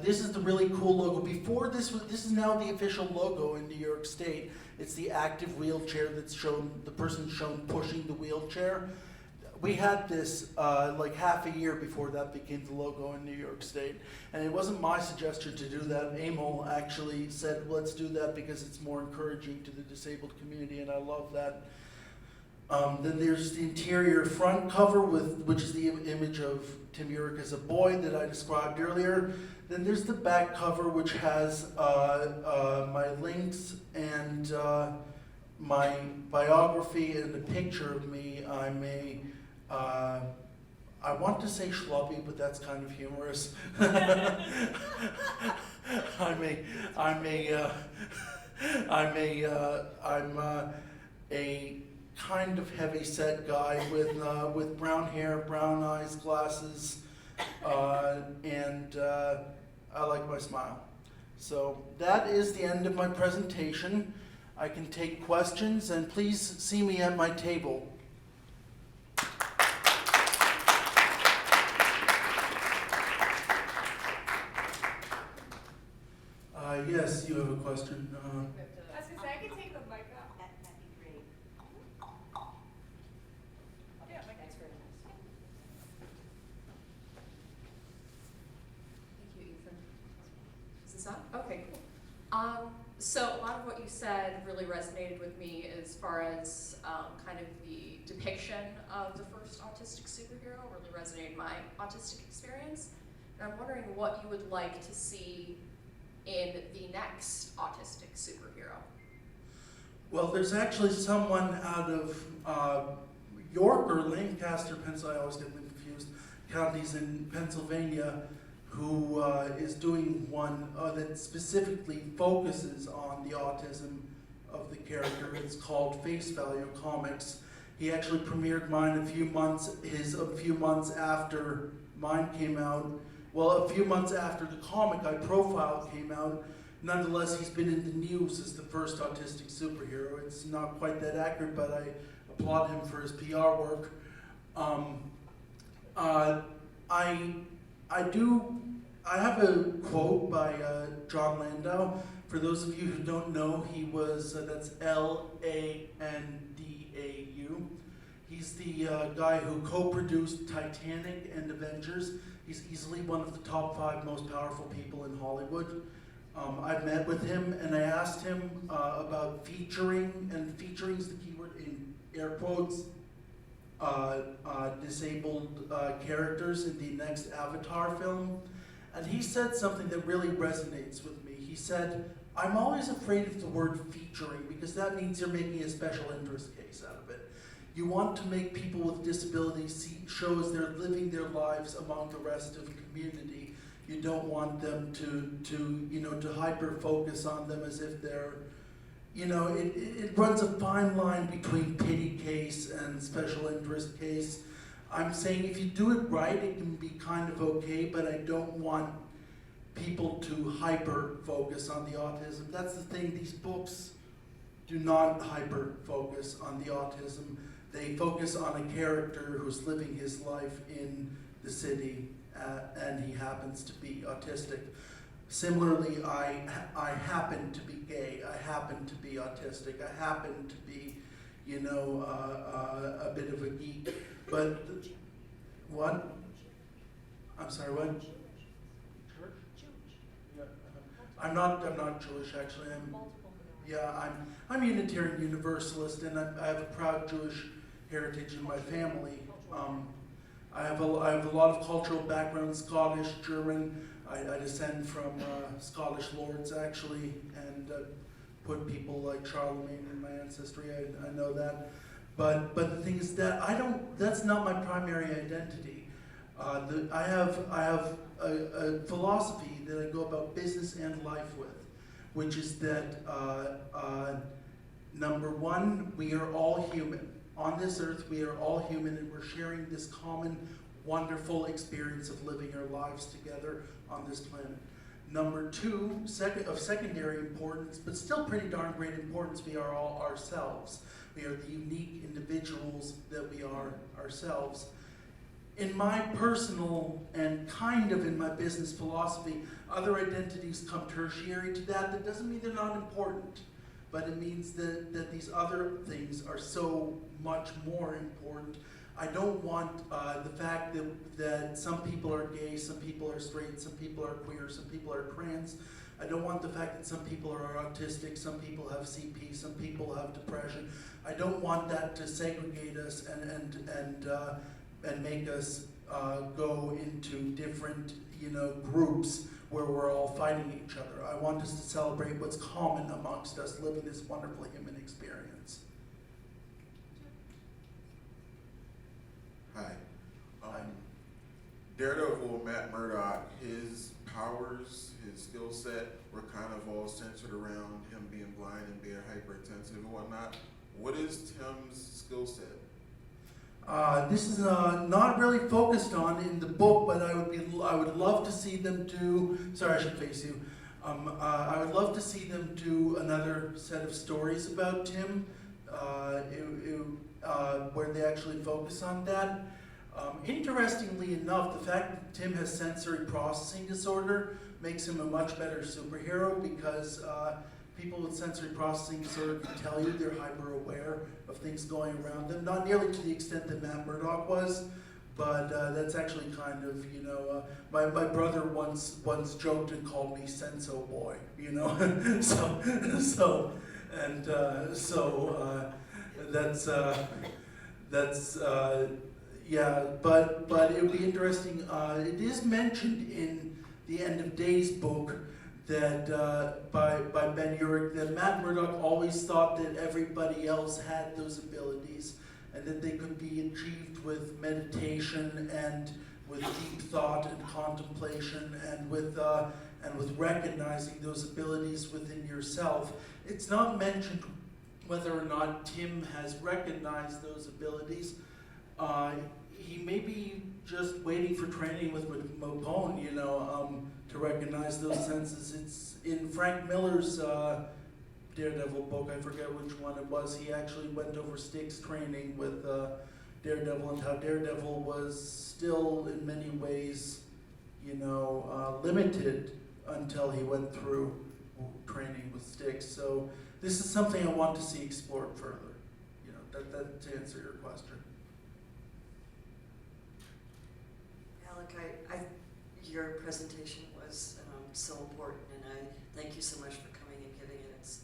This is the really cool logo. Before this is now the official logo in New York State. It's the active wheelchair that's shown, the person shown pushing the wheelchair. We had this like half a year before that became the logo in New York State. And it wasn't my suggestion to do that. Emil actually said, let's do that because it's more encouraging to the disabled community, and I love that. Then there's the interior front cover, which is the image of Tim Urich as a boy that I described earlier. Then there's the back cover, which has my links and my biography and a picture of me. I want to say schlubby, but that's kind of humorous. I'm a kind of heavy-set guy with brown hair, brown eyes, glasses, and I like my smile. So that is the end of my presentation. I can take questions, and please see me at my table. Yes, you have a question. I was gonna say, I can take the mic up. That'd be great. Yeah, my That's very nice. So a lot of what you said really resonated with me as far as kind of the depiction of the first autistic superhero really resonated in my autistic experience. And I'm wondering what you would like to see in the next autistic superhero. Well, there's actually someone out of York or Lancaster, Pennsylvania, I always get them confused, counties in Pennsylvania, who is doing one that specifically focuses on the autism of the character. It's called Face Value Comics. He actually premiered mine a few months after mine came out. Well, a few months after the comic I profiled came out. Nonetheless, he's been in the news as the first autistic superhero. It's not quite that accurate, but I applaud him for his PR work. I have a quote by John Landau. For those of you who don't know, he was, that's Landau. He's the guy who co-produced Titanic and Avengers. He's easily one of the top 5 most powerful people in Hollywood. I've met with him and I asked him about featuring, and featuring's the keyword in air quotes, disabled characters in the next Avatar film. And he said something that really resonates with me. He said, I'm always afraid of the word featuring because that means you're making a special interest case out of it. You want to make people with disabilities show as they're living their lives among the rest of the community. You don't want them to hyper focus on them as if they're, it runs a fine line between pity case and special interest case. I'm saying if you do it right, it can be kind of okay, but I don't want people to hyper focus on the autism. That's the thing, these books do not hyper focus on the autism. They focus on a character who's living his life in the city and he happens to be autistic. Similarly, I happen to be gay, I happen to be autistic, I happen to be, a bit of a geek. But what? I'm sorry, what? Yeah, I'm not Jewish actually. I'm Unitarian Universalist, and I have a proud Jewish heritage in my family. I have a lot of cultural background: Scottish, German. I descend from Scottish lords actually, and put people like Charlemagne in my ancestry. I know that. But the thing is that that's not my primary identity. I have a philosophy that I go about business and life with, which is that number one, we are all human. On this earth, we are all human and we're sharing this common, wonderful experience of living our lives together on this planet. Number two, of secondary importance, but still pretty darn great importance, we are all ourselves. We are the unique individuals that we are ourselves. In my personal and kind of in my business philosophy, other identities come tertiary to that. That doesn't mean they're not important, but it means that these other things are so much more important. I don't want the fact that some people are gay, some people are straight, some people are queer, some people are trans. I don't want the fact that some people are autistic, some people have CP, some people have depression. I don't want that to segregate us and make us go into different groups where we're all fighting each other. I want us to celebrate what's common amongst us, living this wonderful human experience. Hi. Daredevil, Matt Murdock, his powers, his skill set were kind of all centered around him being blind and being hypertensive and whatnot. What is Tim's skill set? This is not really focused on in the book, but I would love to see them do. Sorry, I should face you. I would love to see them do another set of stories about Tim, where they actually focus on that. Interestingly enough, the fact that Tim has sensory processing disorder makes him a much better superhero because people with sensory processing disorder can tell you they're hyper aware of things going around them. Not nearly to the extent that Matt Murdock was, that's actually kind of, my brother once joked and called me Senso Boy, so that's yeah, but it would be interesting. It is mentioned in the End of Days book that by Ben Urich, that Matt Murdock always thought that everybody else had those abilities, and that they could be achieved with meditation and with deep thought and contemplation and with recognizing those abilities within yourself. It's not mentioned whether or not Tim has recognized those abilities. He may be just waiting for training with Mopone, to recognize those senses. It's in Frank Miller's Daredevil book, I forget which one it was. He actually went over Sticks training with Daredevil, and how Daredevil was still in many ways, limited until he went through training with Sticks. So this is something I want to see explored further. That to answer your question. Alec, your presentation was so important, and I thank you so much for coming and giving it its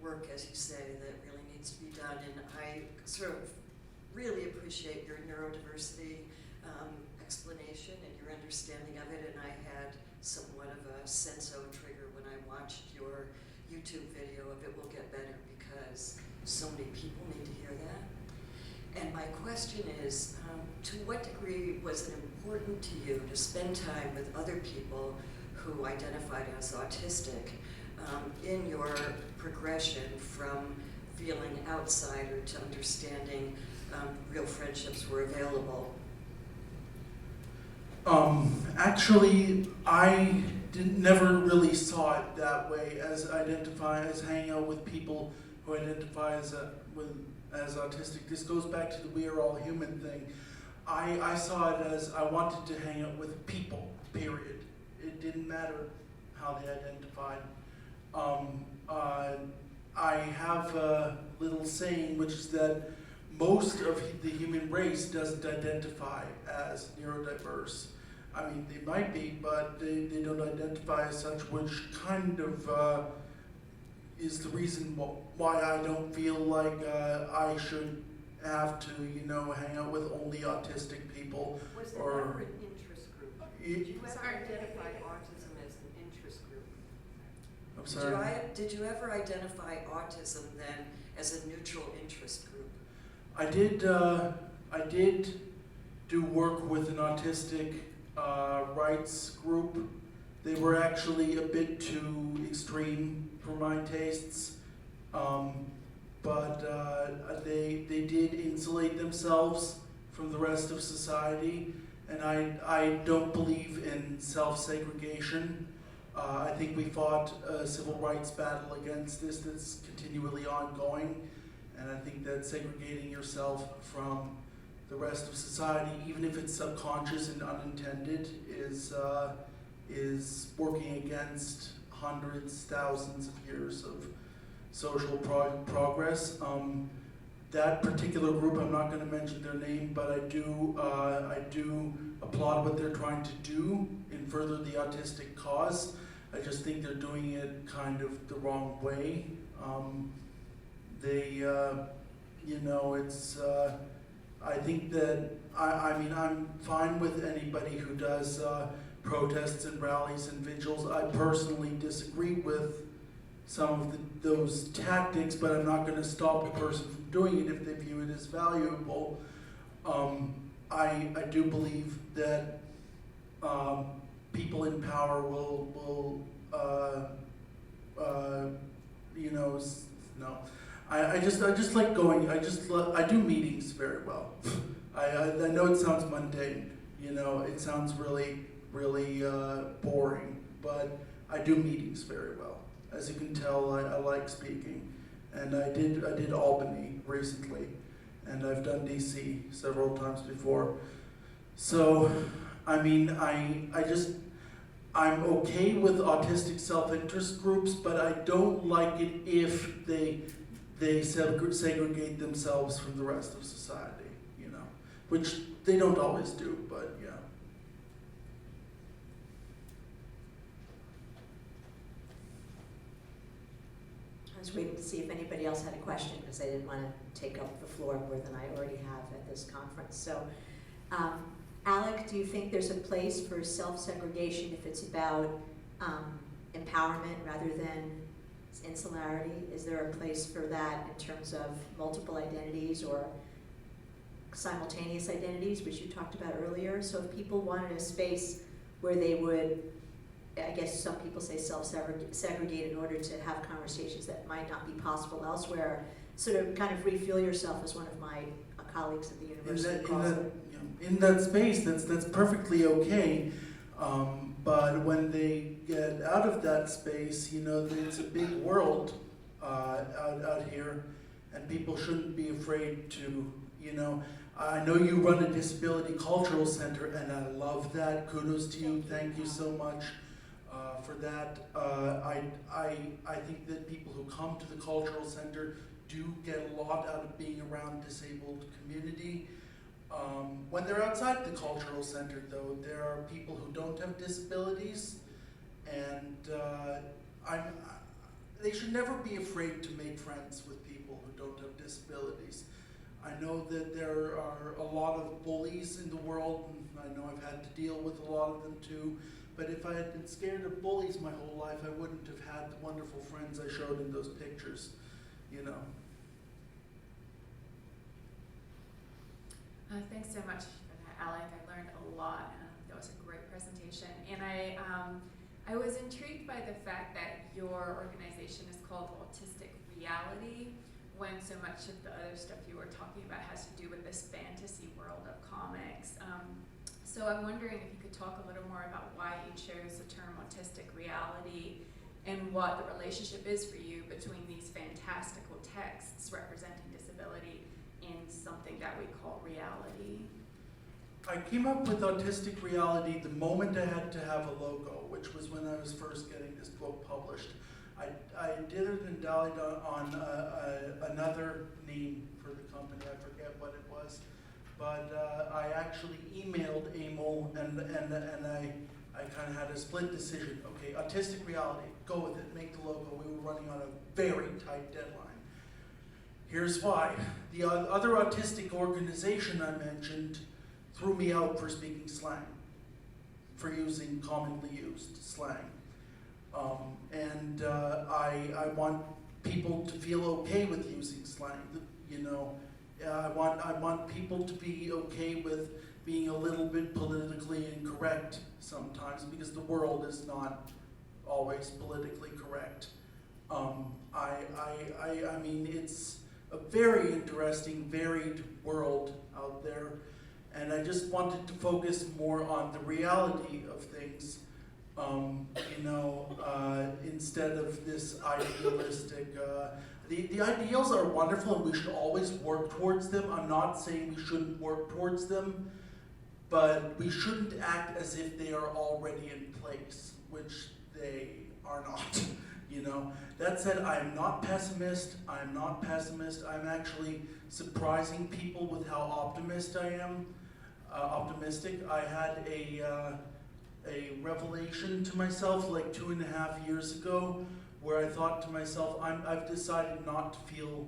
work, as you say, that really needs to be done. And I sort of really appreciate your neurodiversity explanation and your understanding of it. And I had somewhat of a senso trigger when I watched your YouTube video of It Will Get Better, because so many people need to hear that. And my question is, to what degree was it important to you to spend time with other people who identified as autistic in your progression from feeling outsider to understanding real friendships were available? Actually, I never really saw it that way, as hanging out with people who identify as autistic. This goes back to the we are all human thing. I saw it as I wanted to hang out with people, period. It didn't matter how they identified. I have a little saying, which is that most of the human race doesn't identify as neurodiverse. I mean, they might be, but they don't identify as such, which kind of is the reason why I don't feel like I should have to, hang out with only autistic people. Was there ever an interest group? Did you ever identify autism as an interest group? I'm sorry? Did you ever identify autism then as a neutral interest group? I did do work with an autistic rights group. They were actually a bit too extreme for my tastes, but they did insulate themselves from the rest of society, and I don't believe in self-segregation. I think we fought a civil rights battle against this that's continually ongoing, and I think that segregating yourself from the rest of society, even if it's subconscious and unintended, is working against hundreds, thousands of years of social progress. That particular group, I'm not going to mention their name, but I do applaud what they're trying to do in further the autistic cause. I just think they're doing it kind of the wrong way. I think that, I'm fine with anybody who does protests and rallies and vigils. I personally disagree with some of those tactics, but I'm not going to stop a person from doing it if they view it as valuable. I do believe that people in power will no. I just like going. I do meetings very well. I know it sounds mundane. It sounds really boring, but I do meetings very well. As you can tell, I like speaking, and I did Albany recently, and I've done DC several times before. So, I'm okay with autistic self-interest groups, but I don't like it if they segregate themselves from the rest of society. which they don't always do, but yeah. I was waiting to see if anybody else had a question, because I didn't want to take up the floor more than I already have at this conference. So, Alec, do you think there's a place for self-segregation if it's about empowerment rather than insularity? Is there a place for that in terms of multiple identities or simultaneous identities, which you talked about earlier? So if people wanted a space where they would, I guess some people say self-segregate in order to have conversations that might not be possible elsewhere, sort of kind of refuel yourself, as one of my colleagues at the university calls it. In that space, that's perfectly okay. But when they get out of that space, it's a big world out here, and people shouldn't be afraid to, I know you run a disability cultural center, and I love that. Kudos to you. Thank you so much for that. I think that people who come to the cultural center do get a lot out of being around disabled community. When they're outside the cultural center, though, there are people who don't have disabilities, and they should never be afraid to make friends with people who don't have disabilities. I know that there are a lot of bullies in the world, and I know I've had to deal with a lot of them too, but if I had been scared of bullies my whole life, I wouldn't have had the wonderful friends I showed in those pictures, Thanks so much for that, Alec. I learned a lot. That was a great presentation. And I was intrigued by the fact that your organization is called Autistic Reality, when so much of the other stuff you were talking about has to do with this fantasy world of comics. So I'm wondering if you could talk a little more about why you chose the term autistic reality and what the relationship is for you between these fantastical texts representing disability and something that we call reality. I came up with Autistic Reality the moment I had to have a logo, which was when I was first getting this book published. I did it and dallied on another name for the company. I forget what it was, but I actually emailed Emil, and I kind of had a split decision. Okay, Autistic Reality, go with it, make the logo. We were running on a very tight deadline. Here's why. The other autistic organization I mentioned threw me out for speaking slang, for using commonly used slang. I want people to feel okay with using slang. I want people to be okay with being a little bit politically incorrect sometimes, because the world is not always politically correct. I mean, it's a very interesting, varied world out there, and I just wanted to focus more on the reality of things, instead of this idealistic, the ideals are wonderful and we should always work towards them. I'm not saying we shouldn't work towards them, but we shouldn't act as if they are already in place, which they are not. That said, I am not pessimist. I'm actually surprising people with how optimistic I am. I had a revelation to myself like 2.5 years ago, where I thought to myself, I've decided not to feel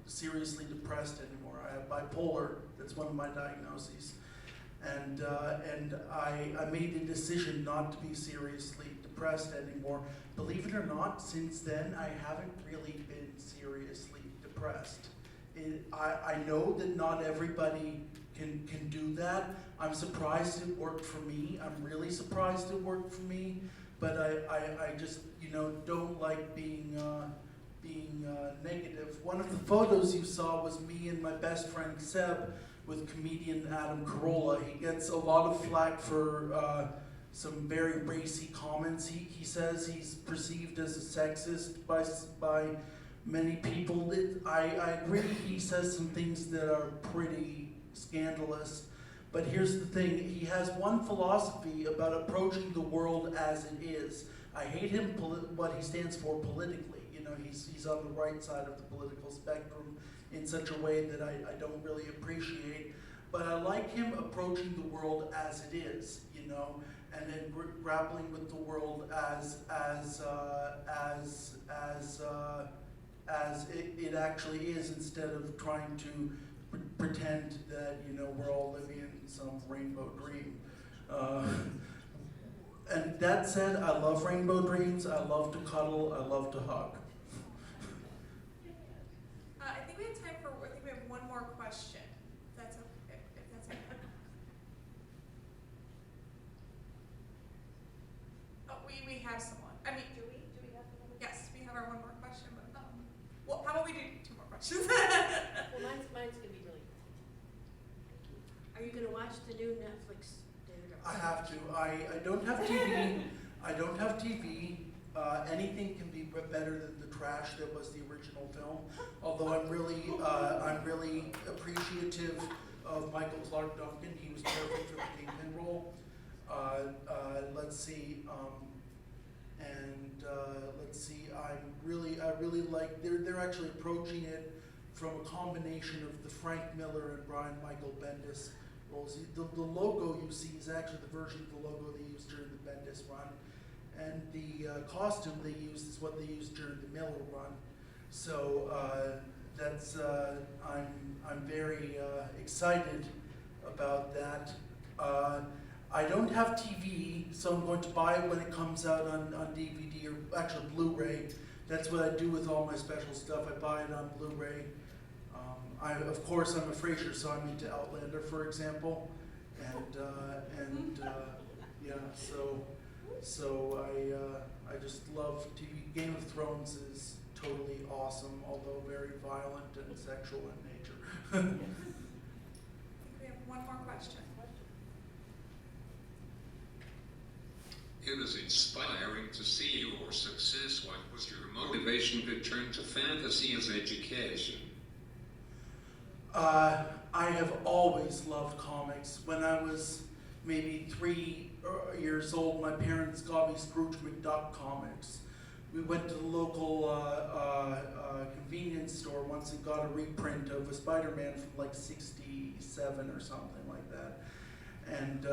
seriously depressed anymore. I have bipolar. That's one of my diagnoses. And I made a decision not to be seriously depressed anymore. Believe it or not, since then, I haven't really been seriously depressed. I know that not everybody can do that. I'm surprised it worked for me. I'm really surprised it worked for me. But I just, don't like being negative. One of the photos you saw was me and my best friend Seb with comedian Adam Carolla. He gets a lot of flack for some very racy comments. He says he's perceived as a sexist by many people. I agree, he says some things that are pretty scandalous. But here's the thing, he has one philosophy about approaching the world as it is. I hate him, what he stands for politically. He's on the right side of the political spectrum in such a way that I don't really appreciate. but I like him approaching the world as it is, you know, and then grappling with the world as it actually is, instead of trying to pretend that, you know, we're all living in some rainbow dream. And that said, I love rainbow dreams. I love to cuddle. I love to hug. I think we have time for, I think we have one more question. If that's okay. If that's okay. Oh, we have someone. I mean, do we have someone? Yes, we have our one more question, but well, how about we do 2 more questions? Well, mine's gonna be really. Are you gonna watch the new Netflix Daredevil? I have to. I don't have TV. I don't have TV. Anything can be better than the trash that was the original film. Although I'm really appreciative of Michael Clark Duncan. He was perfect for the Kingpin role. Let's see. Let's see. I really like. They're actually approaching it from a combination of the Frank Miller and Brian Michael Bendis roles. The logo you see is actually the version of the logo they used during the Bendis run, and the costume they used is what they used during the Miller run. So that's I'm very excited about that. I don't have TV, so I'm going to buy it when it comes out on DVD, or actually Blu-ray. That's what I do with all my special stuff. I buy it on Blu-ray. Of course, I'm a Frazier, so I'm into Outlander, for example, and yeah. So I just love TV. Game of Thrones is totally awesome, although very violent and sexual in nature. I think we have one more question. It was inspiring to see your success. What was your motivation to turn to fantasy as education? I have always loved comics. When I was maybe 3 years old, my parents got me Scrooge McDuck comics. We went to the local convenience store once and got a reprint of a Spider-Man from like '67 or something like that. And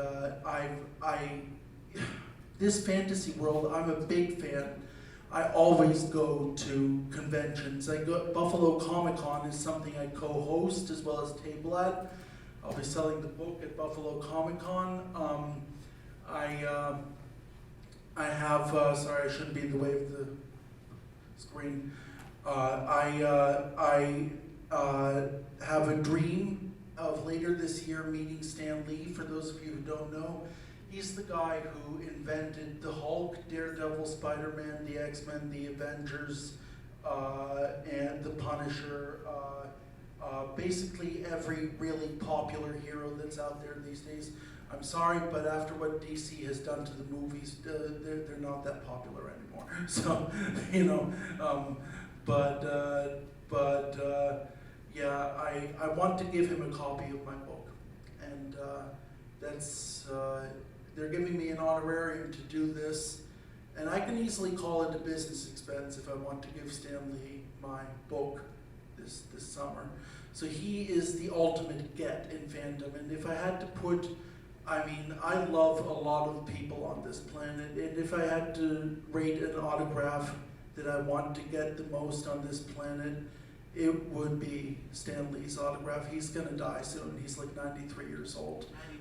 this fantasy world, I'm a big fan. I always go to conventions. Buffalo Comic Con is something I co-host as well as table at. I'll be selling the book at Buffalo Comic Con. I have, sorry, I shouldn't be in the way of the screen. I have a dream of later this year meeting Stan Lee. For those of you who don't know, he's the guy who invented the Hulk, Daredevil, Spider-Man, the X-Men, the Avengers, and the Punisher. Basically every really popular hero that's out there these days. I'm sorry, but after what DC has done to the movies, they're not that popular anymore. So, you know, yeah, I want to give him a copy of my book, and that's. They're giving me an honorarium to do this, and I can easily call it a business expense if I want to give Stan Lee my book this summer. So he is the ultimate get in fandom, and if I had to put, I mean, I love a lot of people on this planet, and if I had to rate an autograph that I want to get the most on this planet, it would be Stan Lee's autograph. He's gonna die soon. He's like 93 years old. 92.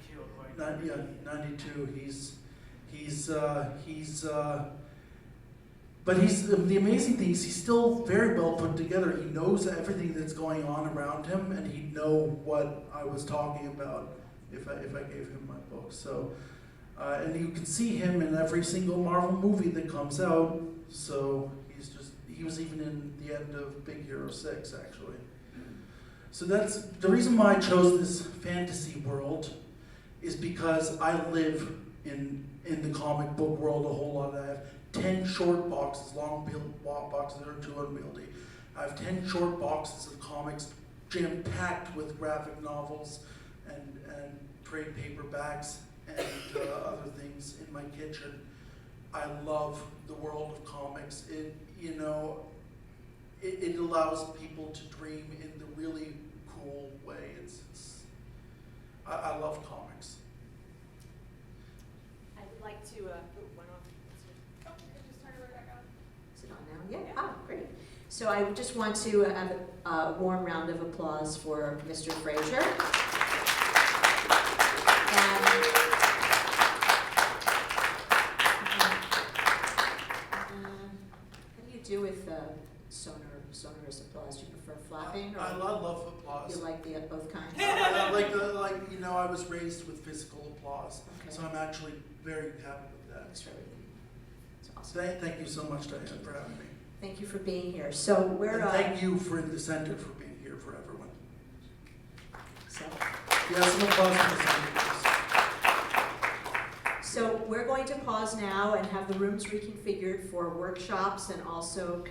But the amazing thing is he's still very well put together. He knows everything that's going on around him, and he'd know what I was talking about if I gave him my book. So, and you can see him in every single Marvel movie that comes out. So he was even in the end of Big Hero 6, actually. So that's the reason why I chose this fantasy world, is because I live in the comic book world a whole lot. I have 10 short boxes, long boxes that are too unwieldy. I have 10 short boxes of comics jam-packed with graphic novels and trade paperbacks and other things in my kitchen. I love the world of comics. It allows people to dream in the really cool way. I love comics. I would like to, one off. Oh, you can just turn it right back on. Is it on now? Yeah. Oh, great. So I just want to have a warm round of applause for Mr. Frazier. And how do you do with sonorous applause? Do you prefer flapping, or I love applause. you like both kinds? I I was raised with physical applause, Okay. so I'm actually very happy with that. Thanks for everything. It's awesome. Thank you so much, Diane, for having me. Thank you for being here. So we're And thank you in the center for being here for everyone. so. Yes, some applause for the center, please. So we're going to pause now and have the rooms reconfigured for workshops and also